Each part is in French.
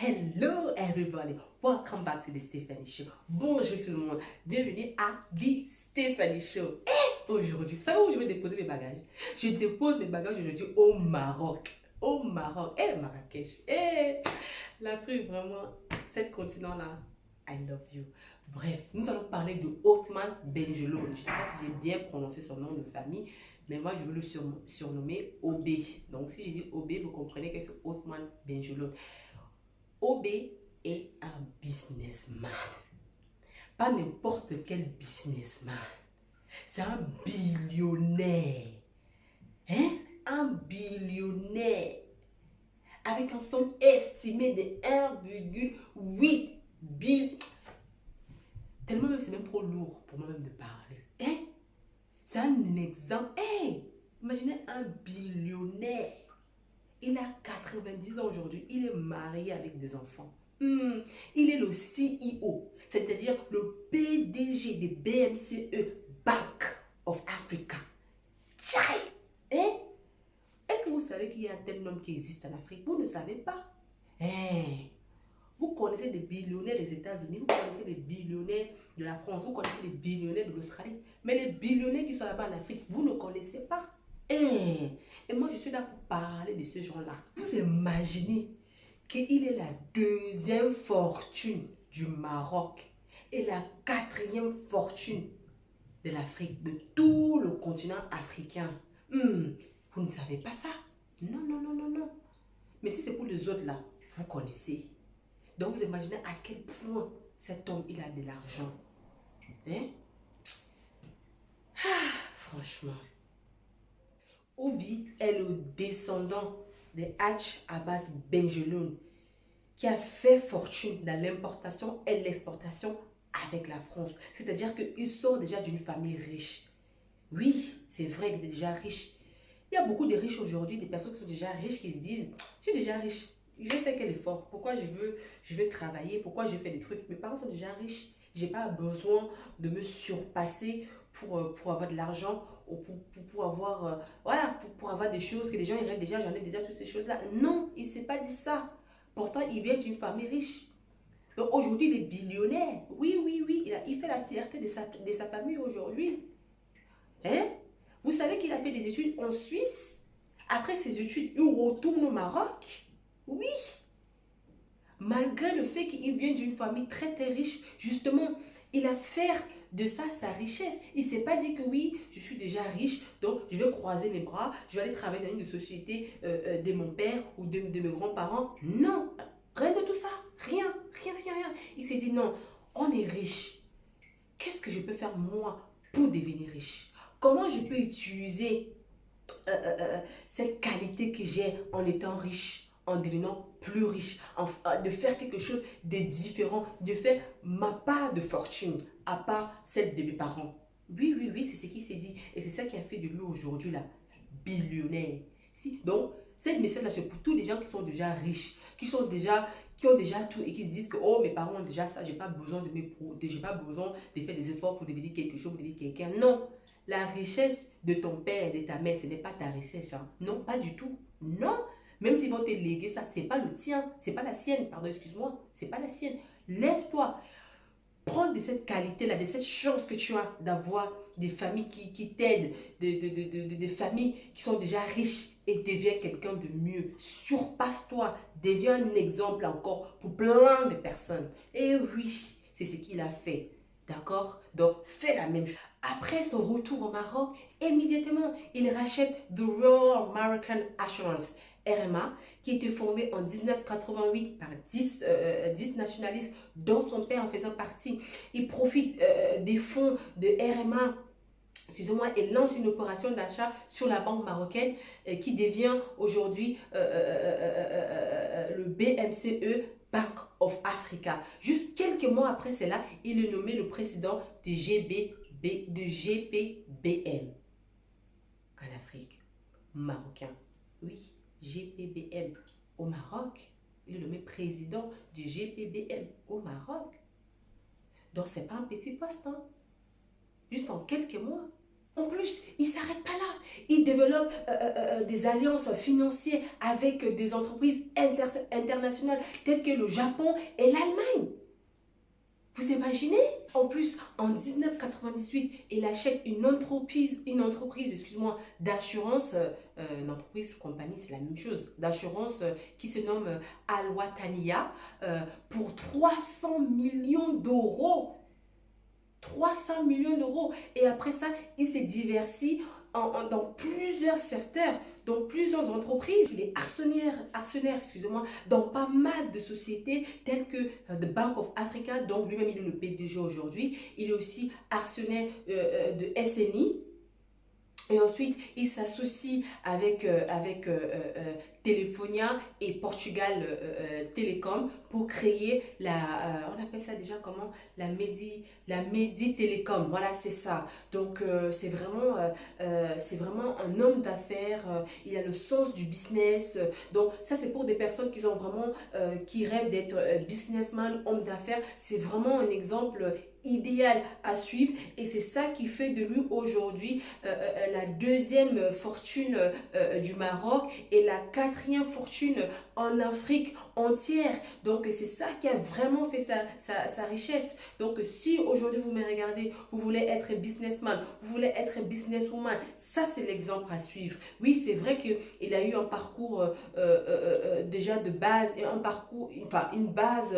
Hello everybody, welcome back to the Stephanie Show. Bonjour tout le monde, bienvenue à The Stephanie Show. Et aujourd'hui, vous savez où je vais déposer mes bagages? Je dépose mes bagages aujourd'hui au Maroc. Au Maroc, Marrakech. L'Afrique, vraiment, cet continent-là, I love you. Bref, nous allons parler de Othman Benjelloun. Je ne sais pas si j'ai bien prononcé son nom de famille, mais moi je veux le surnommer OB. Donc si je dis OB, vous comprenez que c'est Othman Benjelloun. OB est un businessman. Pas n'importe quel businessman. C'est un billionnaire. Un billionnaire. Avec un somme estimé de 1,8 billion. Tellement même c'est même trop lourd pour moi-même de parler. C'est un exemple. Imaginez un billionnaire. Il a 90 ans aujourd'hui. Il est marié avec des enfants. Il est le CEO, c'est-à-dire le PDG de BMCE, Bank of Africa. Tchai! Est-ce que vous savez qu'il y a un tel nom qui existe en Afrique? Vous ne savez pas. Vous connaissez des billionnaires des États-Unis, vous connaissez des billionnaires de la France, vous connaissez des billionnaires de l'Australie. Mais les billionnaires qui sont là-bas en Afrique, vous ne connaissez pas. Et moi, je suis là pour parler de ces gens-là. Vous imaginez qu'il est la deuxième fortune du Maroc et la quatrième fortune de l'Afrique, de tout le continent africain. Vous ne savez pas ça? Non, non, non, non, non. Mais si c'est pour les autres là, vous connaissez. Donc vous imaginez à quel point cet homme, il a de l'argent. Franchement. Obi est le descendant de Hadj Abbas Benjelloun qui a fait fortune dans l'importation et l'exportation avec la France. C'est-à-dire qu'il sort déjà d'une famille riche. Oui, c'est vrai, il était déjà riche. Il y a beaucoup de riches aujourd'hui, des personnes qui sont déjà riches qui se disent « Je suis déjà riche, je vais faire quel effort? Pourquoi je veux travailler? Pourquoi je fais des trucs? Mes parents sont déjà riches. Je n'ai pas besoin de me surpasser pour avoir de l'argent ou pour avoir, pour avoir des choses que les gens ils rêvent déjà, j'en ai déjà toutes ces choses-là. » Non, il ne s'est pas dit ça. Pourtant, il vient d'une famille riche. Donc aujourd'hui, il est billionnaire. Oui, oui, oui, il fait la fierté de sa famille aujourd'hui. Vous savez qu'il a fait des études en Suisse. Après ses études, il retourne au Maroc. Oui. Malgré le fait qu'il vient d'une famille très très riche, justement, il a fait de ça sa richesse. Il ne s'est pas dit que oui, je suis déjà riche, donc je vais croiser les bras, je vais aller travailler dans une société de mon père ou de mes grands-parents. Non, rien de tout ça. Rien, rien, rien, rien. Il s'est dit non, on est riche. Qu'est-ce que je peux faire moi pour devenir riche? Comment je peux utiliser cette qualité que j'ai en étant riche, en devenant plus riche, de faire quelque chose de différent, de faire ma part de fortune à part celle de mes parents. Oui, oui, oui, c'est ce qu'il s'est dit. Et c'est ça qui a fait de lui aujourd'hui là, billionnaire. Donc, cette message-là, c'est pour tous les gens qui sont déjà riches, qui ont déjà tout et qui se disent que oh, mes parents ont déjà ça, j'ai pas besoin de j'ai pas besoin de faire des efforts pour devenir quelque chose, pour devenir quelqu'un. Non. La richesse de ton père et de ta mère, ce n'est pas ta richesse. Non, pas du tout. Non. Même s'ils vont te léguer ça, c'est pas le tien. C'est pas la sienne. Pardon, excuse-moi. C'est pas la sienne. Lève-toi. Prends de cette qualité-là, de cette chance que tu as d'avoir des familles qui t'aident, des familles qui sont déjà riches et deviens quelqu'un de mieux. Surpasse-toi. Deviens un exemple encore pour plein de personnes. Et oui, c'est ce qu'il a fait. D'accord? Donc, fais la même chose. Après son retour au Maroc, immédiatement, il rachète The Royal Moroccan Assurance, RMA, qui était fondée en 1988 par 10 nationalistes, dont son père en faisant partie. Il profite des fonds de RMA, excusez-moi, et lance une opération d'achat sur la banque marocaine qui devient aujourd'hui le BMCE, Bank of Africa. Juste quelques mois après cela, il est nommé le président de GPBM en Afrique. Marocain. Oui, GPBM au Maroc. Il est nommé président du GPBM au Maroc. Donc, ce n'est pas un petit poste. Juste en quelques mois. En plus, il ne s'arrête pas là. Il développe des alliances financières avec des entreprises internationales telles que le Japon et l'Allemagne. Vous imaginez? En plus, en 1998, il achète excuse-moi, d'assurance, une entreprise, compagnie, c'est la même chose, d'assurance qui se nomme Al-Wataniya pour 300 millions d'euros. 300 millions d'euros. Et après ça, il s'est diversifié dans plusieurs secteurs, dans plusieurs entreprises. Il est actionnaire excusez-moi, dans pas mal de sociétés telles que The Bank of Africa, dont lui-même il est le PDG aujourd'hui. Il est aussi actionnaire de SNI. Et ensuite, il s'associe avec Telefonia et Portugal Telecom pour créer on appelle ça déjà comment? La Medi Telecom. Voilà, c'est ça. Donc, c'est vraiment un homme d'affaires. Il a le sens du business. Donc, ça, c'est pour des personnes qui ont vraiment, qui rêvent d'être businessman, homme d'affaires. C'est vraiment un exemple idéal à suivre et c'est ça qui fait de lui aujourd'hui la deuxième fortune du Maroc et la quatrième fortune en Afrique entière. Donc c'est ça qui a vraiment fait sa richesse. Donc si aujourd'hui vous me regardez, vous voulez être businessman, vous voulez être businesswoman, ça c'est l'exemple à suivre. Oui, c'est vrai qu'il a eu un parcours déjà de base et un parcours, enfin une base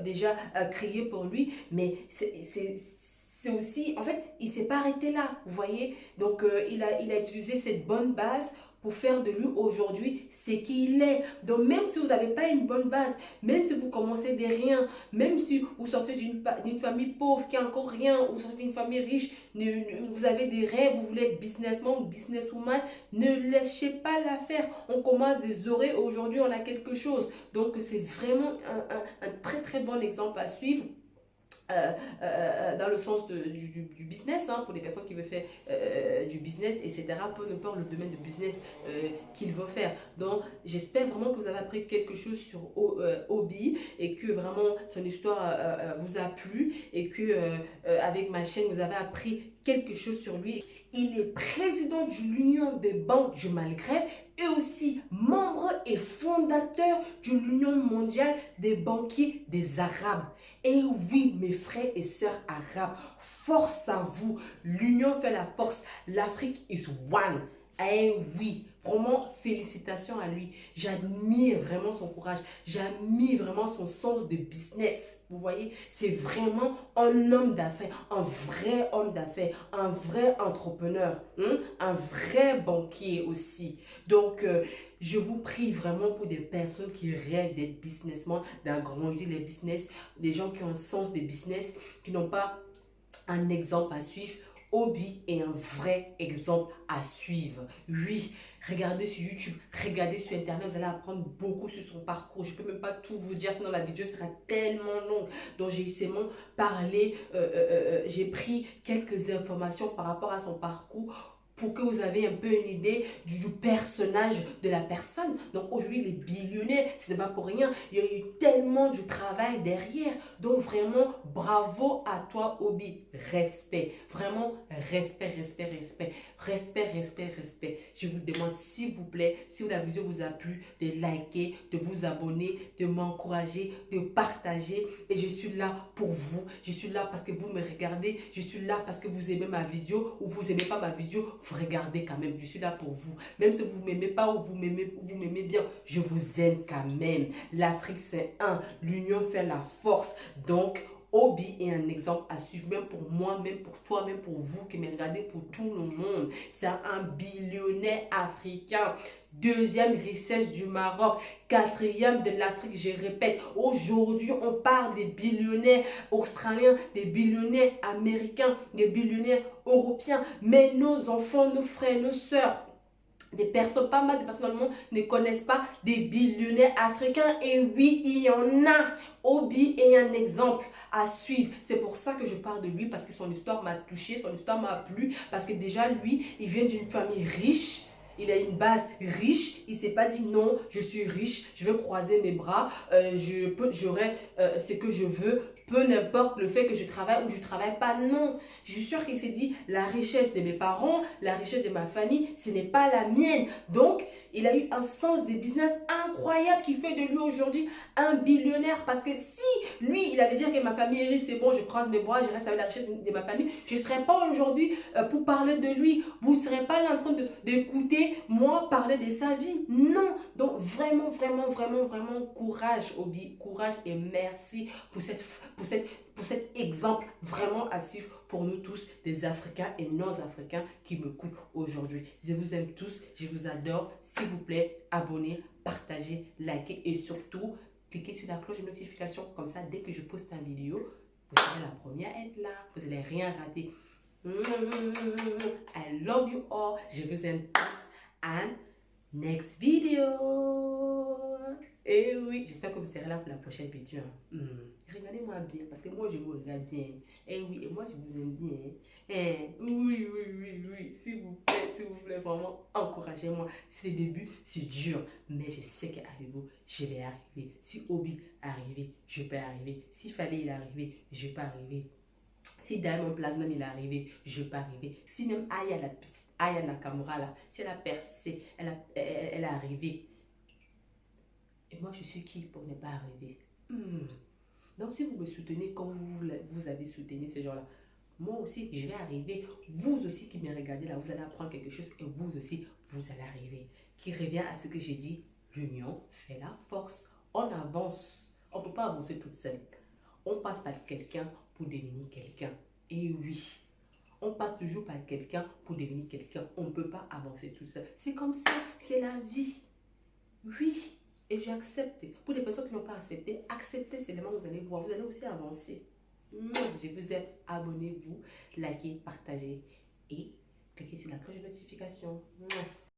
déjà créée pour lui, mais c'est aussi, en fait, il ne s'est pas arrêté là, vous voyez. Donc, il a utilisé cette bonne base pour faire de lui aujourd'hui ce qu'il est. Donc, même si vous n'avez pas une bonne base, même si vous commencez de rien, même si vous sortez d'une famille pauvre qui a encore rien, ou sortez d'une famille riche, vous avez des rêves, vous voulez être businessman ou businesswoman, ne lâchez pas l'affaire. On commence des oreilles, aujourd'hui on a quelque chose. Donc, c'est vraiment un très très bon exemple à suivre. Dans le sens du business, hein, pour les personnes qui veulent faire du business, etc. Peu importe le domaine de business qu'ils veulent faire. Donc, j'espère vraiment que vous avez appris quelque chose sur Obi et que vraiment son histoire vous a plu et que avec ma chaîne, vous avez appris quelque chose sur lui. Il est président de l'Union des banques du Maghreb et aussi membre et fondateur de l'Union mondiale des banquiers des Arabes. Et oui, mes frères et sœurs arabes, force à vous. L'union fait la force. L'Afrique is one. Eh oui, vraiment félicitations à lui. J'admire vraiment son courage. J'admire vraiment son sens de business. Vous voyez, c'est vraiment un homme d'affaires, un vrai homme d'affaires, un vrai entrepreneur, hein? Un vrai banquier aussi. Donc, je vous prie vraiment pour des personnes qui rêvent d'être businessmen, d'agrandir les business, des gens qui ont un sens de business, qui n'ont pas un exemple à suivre. Obi est un vrai exemple à suivre. Oui, regardez sur YouTube, regardez sur Internet, vous allez apprendre beaucoup sur son parcours. Je ne peux même pas tout vous dire, sinon la vidéo sera tellement longue. Donc j'ai seulement parlé, j'ai pris quelques informations par rapport à son parcours pour que vous avez un peu une idée du personnage de la personne. Donc aujourd'hui, il est billionnaire, ce n'est pas pour rien. Il y a eu tellement de travail derrière. Donc vraiment, bravo à toi, Obi. Respect. Vraiment, respect, respect, respect. Respect, respect, respect. Je vous demande, s'il vous plaît, si la vidéo vous a plu, de liker, de vous abonner, de m'encourager, de partager. Et je suis là pour vous. Je suis là parce que vous me regardez. Je suis là parce que vous aimez ma vidéo ou vous n'aimez pas ma vidéo. Vous regardez quand même, je suis là pour vous. Même si vous ne m'aimez pas ou vous m'aimez bien, je vous aime quand même. L'Afrique, c'est un. L'union fait la force. Donc, Obi est un exemple à suivre, même pour moi, même pour toi, même pour vous qui me regardez, pour tout le monde. C'est un billionnaire africain. Deuxième richesse du Maroc, quatrième de l'Afrique, je répète. Aujourd'hui, on parle des billionnaires australiens, des billionnaires américains, des billionnaires européens. Mais nos enfants, nos frères, nos sœurs, des personnes, pas mal de personnes dans le monde ne connaissent pas des billionnaires africains. Et oui, il y en a. Obi est un exemple à suivre. C'est pour ça que je parle de lui, parce que son histoire m'a touché, son histoire m'a plu. Parce que déjà, lui, il vient d'une famille riche. Il a une base riche. Il ne s'est pas dit non, je suis riche, je vais croiser mes bras, j'aurai ce que je veux, peu n'importe le fait que je travaille ou je ne travaille pas. Non, je suis sûre qu'il s'est dit la richesse de mes parents, la richesse de ma famille, ce n'est pas la mienne. Donc, il a eu un sens de business incroyable qui fait de lui aujourd'hui un billionnaire. Parce que si lui, il avait dit que ma famille est riche, c'est bon, je croise mes bras, je reste avec la richesse de ma famille, je ne serais pas aujourd'hui pour parler de lui. Vous ne serez pas là en train d'écouter moi parler de sa vie. Non. Donc, vraiment, vraiment, vraiment, vraiment, courage, Obi. Courage et merci pour cet exemple vraiment à suivre pour nous tous, des Africains et non-Africains qui me coupent aujourd'hui. Je vous aime tous, je vous adore. S'il vous plaît, abonnez, partagez, likez et surtout, cliquez sur la cloche de notification. Comme ça, dès que je poste une vidéo, vous serez la première à être là. Vous n'allez rien rater. I love you all. Je vous aime tous. And next video. Et oui, j'espère que vous serez là pour la prochaine vidéo. Regardez-moi bien, parce que moi je vous regarde bien. Et oui, et moi je vous aime bien. Oui, oui, oui, oui. S'il vous plaît, vraiment, encouragez-moi. C'est le début, c'est dur. Mais je sais qu'avec vous, je vais arriver. Si Obi est arrivé, je peux arriver. Si Fallait il est arrivé, je peux arriver. Si Diamond Platinum il est arrivé, je peux arriver. Si même Aya Nakamura là, si elle a percé, elle est arrivée. Et moi, je suis qui pour ne pas arriver? Donc, si vous me soutenez comme vous avez soutenu ces gens-là, moi aussi, je vais arriver. Vous aussi qui me regardez là, vous allez apprendre quelque chose et vous aussi, vous allez arriver. Qui revient à ce que j'ai dit, l'union fait la force. On avance. On ne peut pas avancer toute seule. On passe par quelqu'un pour devenir quelqu'un. Et oui, on passe toujours par quelqu'un pour devenir quelqu'un. On ne peut pas avancer tout seul. C'est comme ça, c'est la vie. Oui. Et j'ai accepté. Pour les personnes qui n'ont pas accepté, acceptez seulement, vous allez voir, vous allez aussi avancer. Je vous aime, abonnez-vous, likez, partagez et cliquez sur la cloche de notification.